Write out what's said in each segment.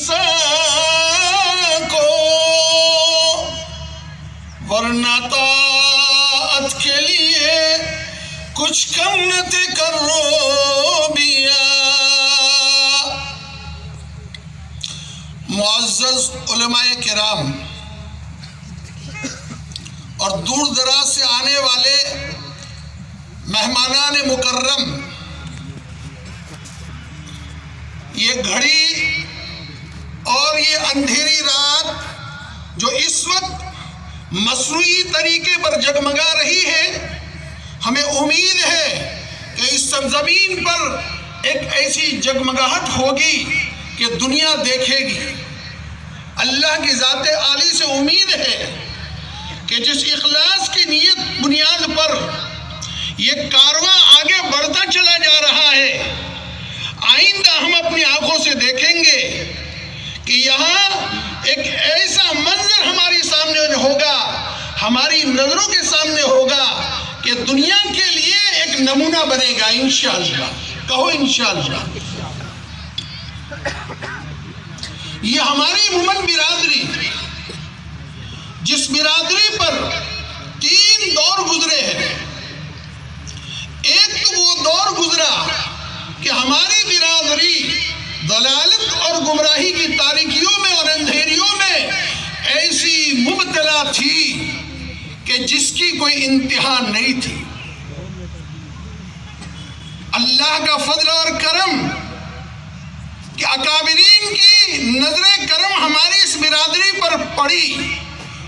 انسان کو، ورنہ طاعت کے لیے کچھ کم نہ تھے کروبیاں۔ معزز علماء کرام اور دور دراز سے آنے والے مہمانان مکرم، یہ گھڑی اور یہ اندھیری رات جو اس وقت مصنوعی طریقے پر جگمگا رہی ہے، ہمیں امید ہے کہ اس سرزمین پر ایک ایسی جگمگاہٹ ہوگی کہ دنیا دیکھے گی۔ اللہ کی ذات عالی سے امید ہے کہ جس اخلاص کی نیت بنیاد پر یہ کارواں آگے بڑھتا چلا جا رہا ہے، آئندہ ہم اپنی آنکھوں سے دیکھیں گے کہ یہاں ایک ایسا منظر ہماری سامنے ہوگا، ہماری نظروں کے سامنے ہوگا کہ دنیا کے لیے ایک نمونہ بنے گا انشاءاللہ۔ کہو انشاءاللہ۔ یہ ہماری مومن برادری، جس برادری پر 3 دور گزرے ہیں۔ ایک تو وہ دور گزرا کہ ہماری برادری ضلالت اور گمراہی کی تاریکیوں میں اور اندھیریوں میں ایسی مبتلا تھی کہ جس کی کوئی انتہا نہیں تھی۔ اللہ کا فضل اور کرم کہ اکابرین کی نظر کرم ہماری اس برادری پر پڑی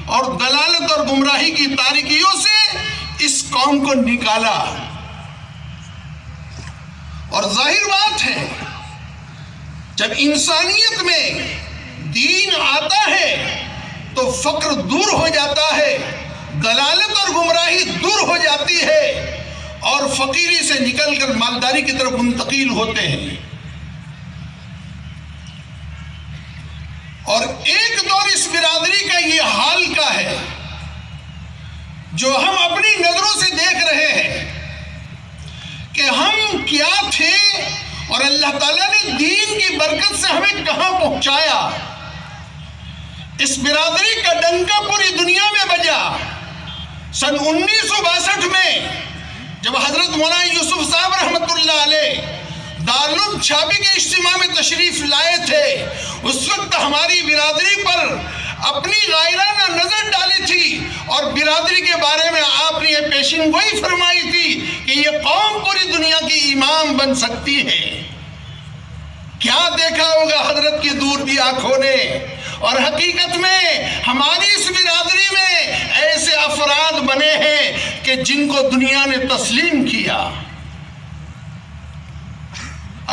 اور ضلالت اور گمراہی کی تاریکیوں سے اس قوم کو نکالا۔ اور ظاہر بات ہے جب انسانیت میں دین آتا ہے تو فقر دور ہو جاتا ہے، ضلالت اور گمراہی دور ہو جاتی ہے، اور فقیری سے نکل کر مالداری کی طرف منتقل ہوتے ہیں۔ اور ایک دور اس برادری کا یہ حال کا ہے جو ہم اپنی نظروں سے دیکھ رہے ہیں کہ ہم کیا تھے اور اللہ تعالیٰ نے دین کی برکت سے ہمیں کہاں پہنچایا۔ اس برادری کا ڈنکا پوری دنیا میں بجا۔ سن 1962 میں جب حضرت مولانا یوسف صاحب رحمت اللہ علیہ دارالعلوم چھابی کے اجتماع میں تشریف لائے تھے، اس وقت ہماری برادری پر اپنی غائرانہ نظر ڈالی تھی اور برادری کے بارے میں آپ نے یہ پیشین گوئی فرمائی تھی کہ یہ قوم پوری دنیا کی امام بن سکتی ہے۔ کیا دیکھا ہوگا حضرت کی دور دی آنکھوں نے، اور حقیقت میں ہماری اس برادری میں ایسے افراد بنے ہیں کہ جن کو دنیا نے تسلیم کیا۔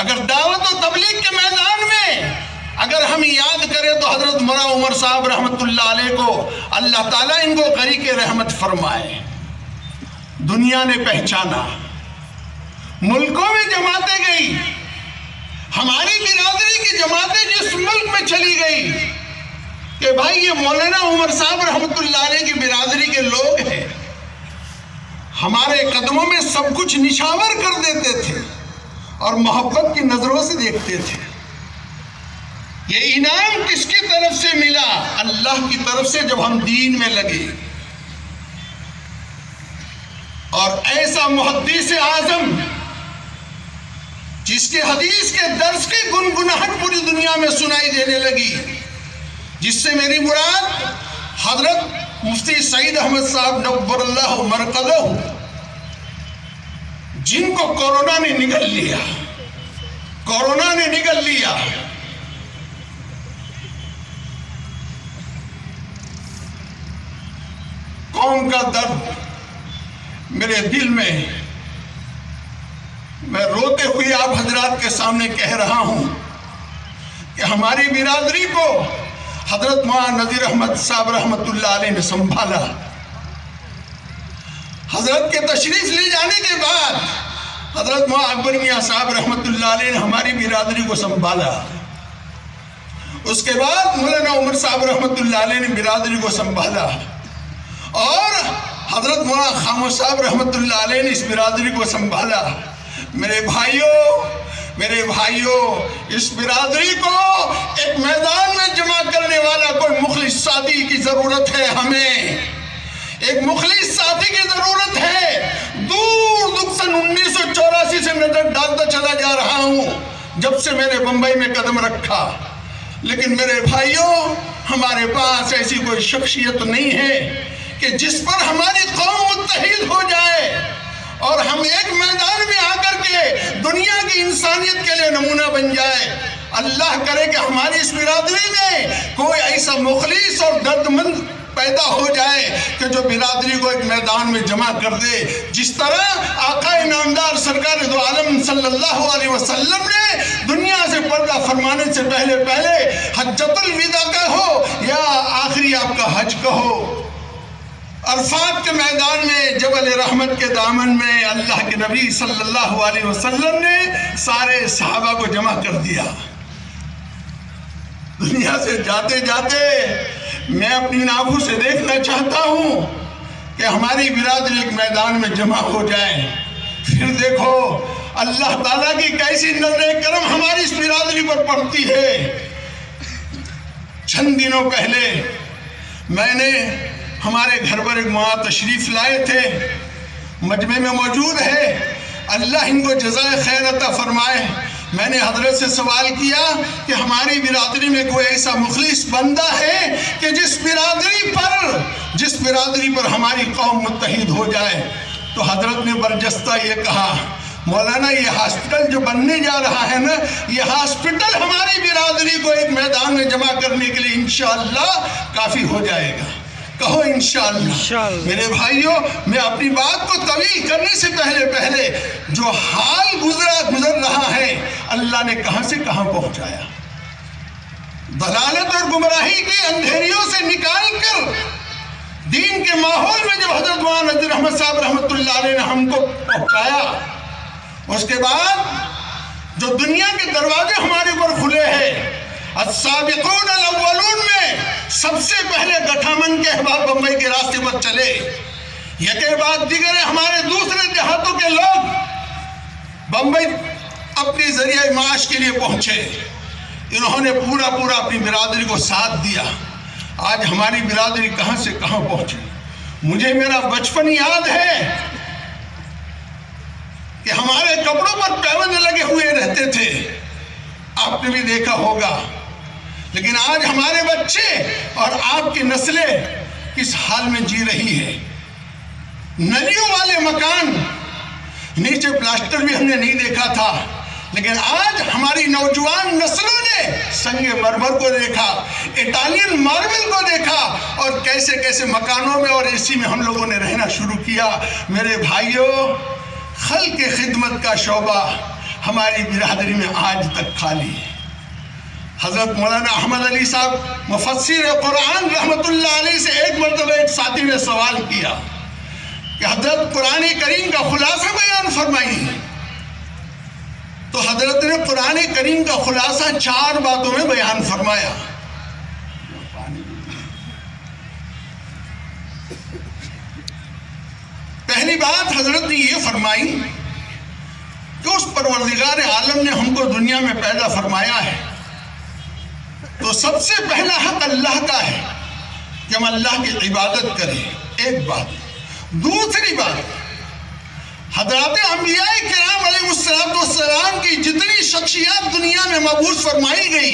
اگر دعوت و تبلیغ کے میدان میں اگر ہم یاد کریں تو حضرت مولانا عمر صاحب رحمت اللہ علیہ کو اللہ تعالیٰ ان کو غریق رحمت فرمائے، دنیا نے پہچانا، ملکوں میں جماعتیں گئی، ہماری برادری کی جماعتیں جس ملک میں چلی گئی کہ بھائی یہ مولانا عمر صاحب رحمت اللہ علیہ کی برادری کے لوگ ہیں، ہمارے قدموں میں سب کچھ نشاور کر دیتے تھے اور محبت کی نظروں سے دیکھتے تھے۔ یہ انعام کس کی طرف سے ملا؟ اللہ کی طرف سے، جب ہم دین میں لگے۔ اور ایسا محدث اعظم جس کے حدیث کے درس کی گنگناہٹ پوری دنیا میں سنائی دینے لگی، جس سے میری مراد حضرت مفتی سعید احمد صاحب نور اللہ مرقدہ، جن کو کورونا نے نگل لیا، کورونا نے نگل لیا۔ قوم کا درد میرے دل میں، میں روتے ہوئے آپ حضرات کے سامنے کہہ رہا ہوں کہ ہماری برادری کو حضرت مولانا نذیر احمد صاحب رحمت اللہ علیہ نے سنبھالا۔ حضرت کے تشریف لے جانے کے بعد حضرت مولانا اکبر میاں صاحب رحمت اللہ علیہ نے ہماری برادری کو سنبھالا۔ اس کے بعد مولانا عمر صاحب رحمت اللہ علیہ نے برادری کو سنبھالا، اور حضرت مولانا خاموش صاحب رحمت اللہ علیہ نے اس برادری کو سنبھالا۔ میرے بھائیوں، اس برادری کو ایک میدان ضرورت ہے ہمیں، ایک مخلص ساتھی کی ضرورت ہے۔ دور دور سن 1984 سے نظر ڈالتا چلا جا رہا ہوں جب سے میں نے بمبئی میں قدم رکھا، لیکن میرے بھائیوں ہمارے پاس ایسی کوئی شخصیت نہیں ہے کہ جس پر ہماری قوم متحد ہو جائے اور ہم ایک میدان میں آ کر کے دنیا کی انسانیت کے لیے نمونہ بن جائے۔ اللہ کرے کہ ہماری اس برادری میں کوئی ایسا مخلص اور درد مند پیدا ہو جائے کہ جو برادری کو ایک میدان میں جمع کر دے، جس طرح آقا نامدار سرکار دو عالم صلی اللہ علیہ وسلم نے دنیا سے پردہ فرمانے سے پہلے حجۃ الوداع کہو یا آخری آپ کا حج کہو، عرفات کے میدان میں جبل رحمت کے دامن میں اللہ کے نبی صلی اللہ علیہ وسلم نے سارے صحابہ کو جمع کر دیا۔ دنیا سے جاتے جاتے میں اپنی آنکھوں سے دیکھنا چاہتا ہوں کہ ہماری برادری ایک میدان میں جمع ہو جائے۔ پھر دیکھو اللہ تعالیٰ کی کیسی نظر کرم ہماری اس برادری پر پڑتی ہے۔ چند دنوں پہلے میں نے ہمارے گھر پر ایک ماں تشریف لائے تھے، مجمع میں موجود ہے، اللہ ان کو جزائے خیر عطا فرمائے۔ میں نے حضرت سے سوال کیا کہ ہماری برادری میں کوئی ایسا مخلص بندہ ہے کہ جس برادری پر ہماری قوم متحد ہو جائے؟ تو حضرت نے برجستہ یہ کہا، مولانا یہ ہاسپٹل جو بننے جا رہا ہے نا، یہ ہاسپٹل ہماری برادری کو ایک میدان میں جمع کرنے کے لیے انشاءاللہ کافی ہو جائے گا۔ کہو انشاءاللہ۔ میرے بھائیوں میں اپنی بات کو طویل کرنے سے پہلے جو حال گزر رہا ہے اللہ نے کہاں سے کہاں پہنچایا، ضلالت اور گمراہی کی اندھیریوں سے نکال کر دین کے ماحول میں جب حضرت مولانا نذیر احمد صاحب رحمۃ اللہ علیہ نے ہم کو پہنچایا، اس کے بعد جو دنیا کے دروازے ہمارے اوپر کھلے ہیں، السابقون الاولون میں سب سے پہلے گٹھامن کے احباب بمبئی کے راستے پر چلے، یکے بعد دیگر ہمارے دوسرے دیہاتوں کے لوگ بمبئی اپنی ذریعہ معاش کے لیے پہنچے، انہوں نے پورا اپنی برادری کو ساتھ دیا۔ آج ہماری برادری کہاں سے کہاں پہنچی۔ مجھے میرا بچپن یاد ہے کہ ہمارے کپڑوں پر پیوند لگے ہوئے رہتے تھے، آپ نے بھی دیکھا ہوگا، لیکن آج ہمارے بچے اور آپ کی نسلیں کس حال میں جی رہی ہے۔ نلیوں والے مکان، نیچے پلاسٹر بھی ہم نے نہیں دیکھا تھا، لیکن آج ہماری نوجوان نسلوں نے سنگ مرمر کو دیکھا، اٹالین ماربل کو دیکھا، اور کیسے مکانوں میں اور اے سی میں ہم لوگوں نے رہنا شروع کیا۔ میرے بھائیوں، خلق خدمت کا شعبہ ہماری برادری میں آج تک خالی ہے۔ حضرت مولانا احمد علی صاحب مفسر قرآن رحمت اللہ علیہ سے ایک مرتبہ ایک ساتھی نے سوال کیا کہ حضرت قرآن کریم کا خلاصہ بیان فرمائیے، تو حضرت نے قرآن کریم کا خلاصہ 4 باتوں میں بیان فرمایا۔ پہلی بات حضرت نے یہ فرمائی کہ اس پروردگار عالم نے ہم کو دنیا میں پیدا فرمایا ہے تو سب سے پہلا حق اللہ کا ہے کہ ہم اللہ کی عبادت کریں، ایک بات۔ دوسری بات، حضرات انبیاء کرام علیہ السلام کی جتنی شخصیات دنیا میں مبعوث فرمائی گئی،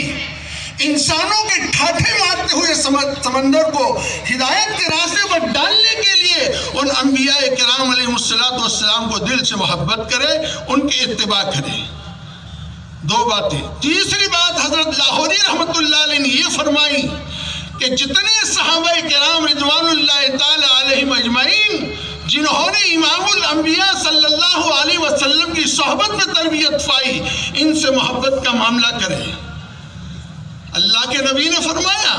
انسانوں کے ٹھاٹھے مارتے ہوئے سمندر کو ہدایت کے راستے پر ڈالنے کے لیے ان انبیاء کرام علیہ السلام کو دل سے محبت کرے، ان کی اتباع کرے۔ 2 باتیں۔ تیسری بات، حضرت لاہوری رحمت اللہ علیہ نے یہ فرمائی کہ جتنے صحابہ کرام رضوان اللہ تعالی علیہم اجمعین جنہوں نے امام الانبیاء صلی اللہ علیہ وسلم کی صحبت میں تربیت پائی، ان سے محبت کا معاملہ کریں۔ اللہ کے نبی نے فرمایا،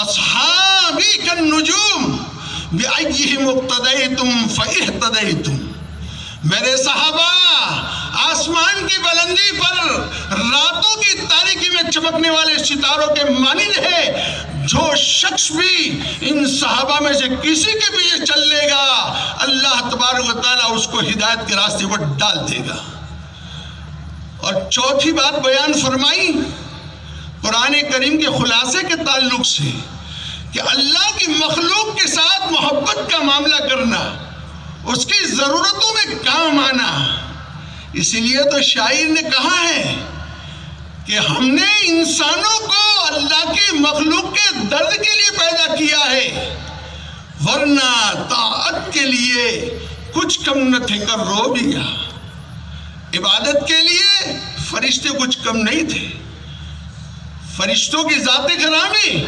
اصحابی کالنجوم بأیہم اقتدیتم فاہتدیتم، میرے صحابہ آسمان کی بلندی پر راتوں کی تاریکی میں چمکنے والے ستاروں کے مانند ہے، جو شخص بھی ان صحابہ میں سے کسی کے بھی چل لے گا، اللہ تبارک و تعالیٰ اس کو ہدایت کے راستے پر ڈال دے گا۔ اور چوتھی بات بیان فرمائی قرآن کریم کے خلاصے کے تعلق سے کہ اللہ کی مخلوق کے ساتھ محبت کا معاملہ کرنا، اس کی ضرورتوں میں کام آنا۔ اسی لیے تو شاعر نے کہا ہے کہ ہم نے انسانوں کو اللہ کی مخلوق کے درد کے لیے پیدا کیا ہے، ورنہ طاعت کے لیے کچھ کم نہ تھے کر رو دیا۔ عبادت کے لیے فرشتے کچھ کم نہیں تھے۔ فرشتوں کی ذات گرامی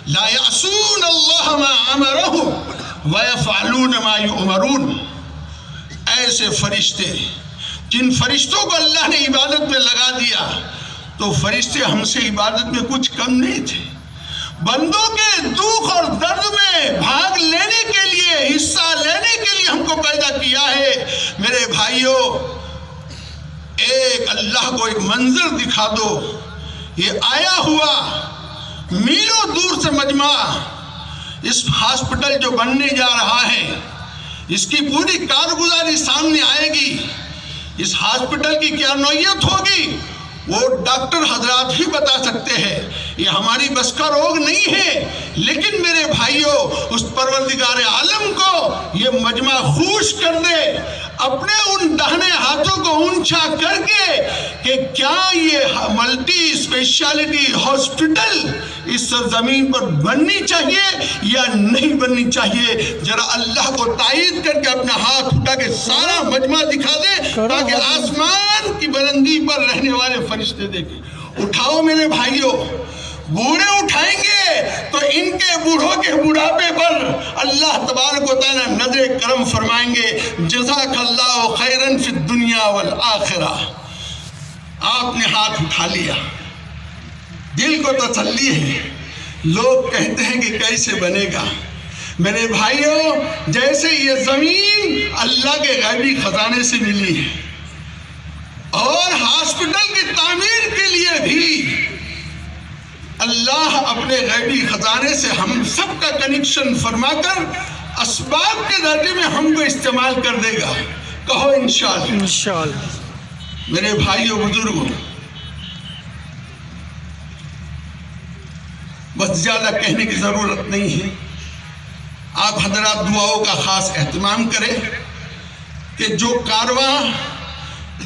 لا یعصون اللہ ما امرهم ویفعلون ما یؤمرون، ایسے فرشتے جن فرشتوں کو اللہ نے عبادت میں لگا دیا تو فرشتے ہم سے عبادت میں کچھ کم نہیں تھے۔ بندوں کے دکھ اور درد میں بھاگ لینے کے لیے، حصہ لینے کے لیے ہم کو پیدا کیا ہے۔ میرے بھائیوں، ایک اللہ کو ایک منظر دکھا دو، یہ آیا ہوا میلوں دور سے مجمع، اس ہاسپٹل جو بننے جا رہا ہے، اس کی پوری کارگزاری سامنے آئے گی۔ اس ہاسپٹل کی کیا نوعیت ہوگی وہ ڈاکٹر حضرات ہی بتا سکتے ہیں، یہ ہماری بس کا روگ نہیں ہے۔ لیکن میرے بھائیوں، اس پروردگار عالم کو یہ مجمع خوش کر دے، اپنے ان دہنے ہاتھوں کو اونچا کر کے کہ کیا یہ ملٹی اسپیشلٹی ہاسپٹل اس زمین پر بننی چاہیے یا نہیں بننی چاہیے، ذرا اللہ کو تائید کر کے اپنا ہاتھ اٹھا کے سارا مجمع دکھا دے تاکہ آسمان کی بلندی پر رہنے والے فرشتے دیکھیں۔ اٹھاؤ میرے بھائیوں، بوڑھے اٹھائیں گے تو ان کے بوڑھوں کے بڑھاپے پر اللہ تبارک و تعالیٰ نظر کرم فرمائیں گے۔ جزاک اللہ خیرن فی الدنیا والآخرہ۔ آپ نے ہاتھ اٹھا لیا، دل کو تسلی ہے۔ لوگ کہتے ہیں کہ کیسے بنے گا؟ میرے بھائیوں، جیسے یہ زمین اللہ کے غیبی خزانے سے ملی ہے اور ہاسپٹل کی تعمیر کے لیے بھی اللہ اپنے غیبی خزانے سے ہم سب کا کنیکشن فرما کر اسباب کے درجے میں ہم کو استعمال کر دے گا۔ کہو انشاءاللہ۔ انشاءاللہ۔ میرے بھائیوں بزرگوں، بس زیادہ کہنے کی ضرورت نہیں ہے۔ آپ حضرات دعاؤں کا خاص اہتمام کریں کہ جو کارواں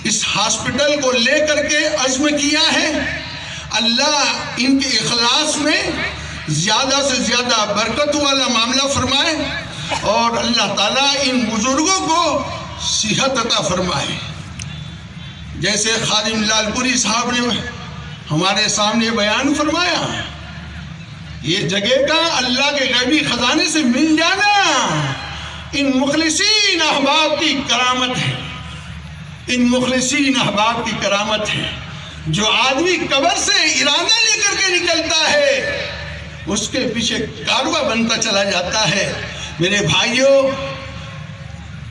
اس ہاسپٹل کو لے کر کے عزم کیا ہے، اللہ ان کے اخلاص میں زیادہ سے زیادہ برکت والا معاملہ فرمائے اور اللہ تعالیٰ ان بزرگوں کو صحت عطا فرمائے۔ جیسے خادم لال پوری صاحب نے ہمارے سامنے بیان فرمایا، یہ جگہ کا اللہ کے غیبی خزانے سے مل جانا ان مخلصین احباب کی کرامت ہے۔ ان مخلصین احباب کی کرامت ہے۔ جو آدمی قبر سے ارادہ لے کر کے نکلتا ہے، اس کے پیچھے کارواں بنتا چلا جاتا ہے۔ میرے بھائیوں،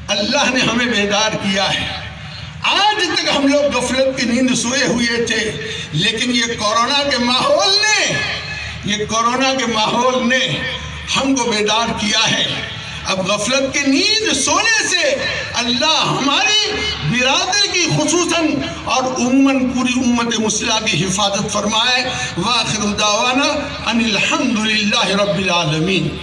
اللہ نے ہمیں بیدار کیا ہے۔ آج تک ہم لوگ غفلت کی نیند سوئے ہوئے تھے، لیکن یہ کورونا کے ماحول نے ہم کو بیدار کیا ہے۔ اب غفلت کی نیند سونے سے اللہ ہماری برادر کی خصوصاً اور عموماً پوری امت مسلمہ کی حفاظت فرمائے۔ وآخر دعوانا ان الحمدللہ رب العالمین۔